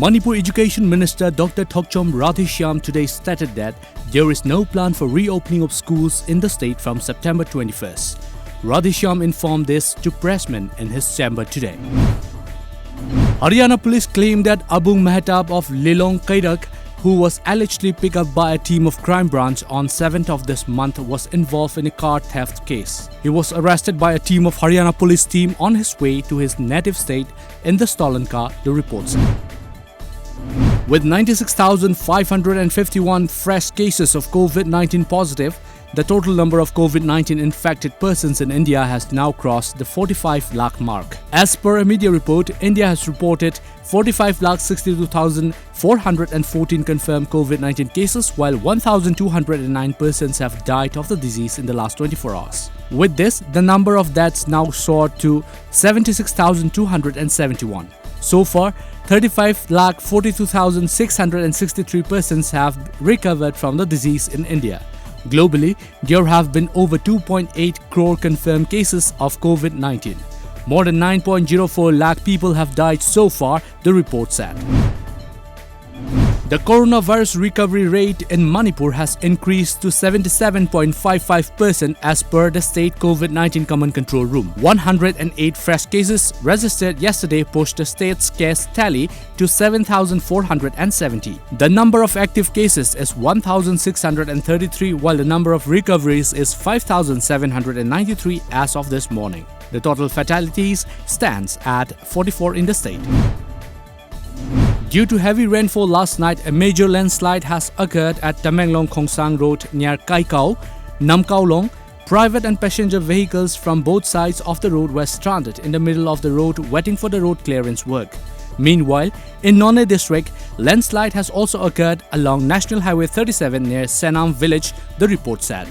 Manipur Education Minister Dr. Thokchom Radhishyam today stated that there is no plan for reopening of schools in the state from September 21st. Radhishyam informed this to pressmen in his chamber today. Haryana police claimed that Abung Mehtab of Lilong Kairak, who was allegedly picked up by a team of crime branch on 7th of this month, was involved in a car theft case. He was arrested by a team of Haryana police team on his way to his native state in the stolen car, the report said. With 96,551 fresh cases of COVID-19 positive, the total number of COVID-19 infected persons in India has now crossed the 45 lakh mark. As per a media report, India has reported 45,62,414 confirmed COVID-19 cases, while 1,209 persons have died of the disease in the last 24 hours. With this, the number of deaths now soared to 76,271. So far, 35,42,663 persons have recovered from the disease in India. Globally, there have been over 2.8 crore confirmed cases of COVID-19. More than 9.04 lakh people have died so far, the report said. The coronavirus recovery rate in Manipur has increased to 77.55% as per the state COVID-19 Command Control Room. 108 fresh cases registered yesterday pushed the state's case tally to 7,470. The number of active cases is 1,633, while the number of recoveries is 5,793 as of this morning. The total fatalities stands at 44 in the state. Due to heavy rainfall last night, a major landslide has occurred at Tamenglong Khongsang Road near Kaikau, Namkaolong. Private and passenger vehicles from both sides of the road were stranded in the middle of the road waiting for the road clearance work. Meanwhile, in Nonne district, landslide has also occurred along National Highway 37 near Senam village, the report said.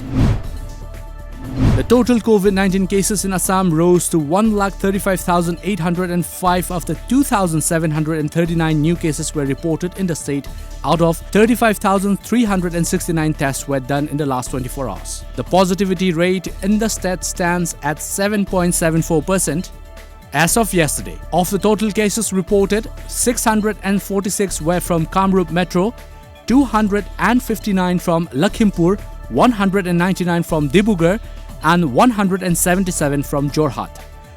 The total COVID-19 cases in Assam rose to 1,35,805 after 2,739 new cases were reported in the state. Out of 35,369 tests were done in the last 24 hours. The positivity rate in the state stands at 7.74%. As of yesterday, of the total cases reported, 646 were from Kamrup Metro, 259 from Lakhimpur, 199 from Dibrugarh, and 177 from Jorhat.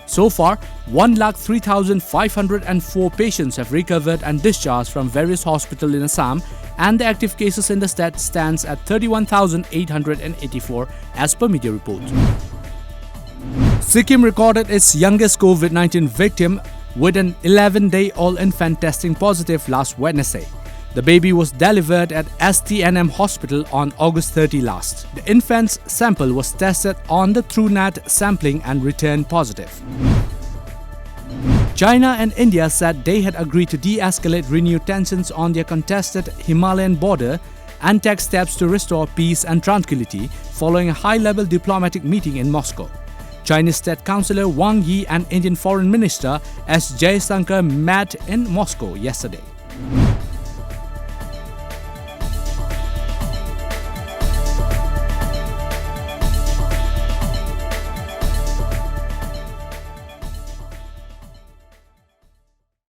So far, 1,03,504 patients have recovered and discharged from various hospitals in Assam, and the active cases in the state stands at 31,884 as per media report. Sikkim recorded its youngest COVID-19 victim with an 11-day-old infant testing positive last Wednesday. The baby was delivered at STNM Hospital on August 30 last. The infant's sample was tested on the TrueNat sampling and returned positive. China and India said they had agreed to de-escalate renewed tensions on their contested Himalayan border and take steps to restore peace and tranquility following a high-level diplomatic meeting in Moscow. Chinese State Councillor Wang Yi and Indian Foreign Minister S. Jaishankar met in Moscow yesterday.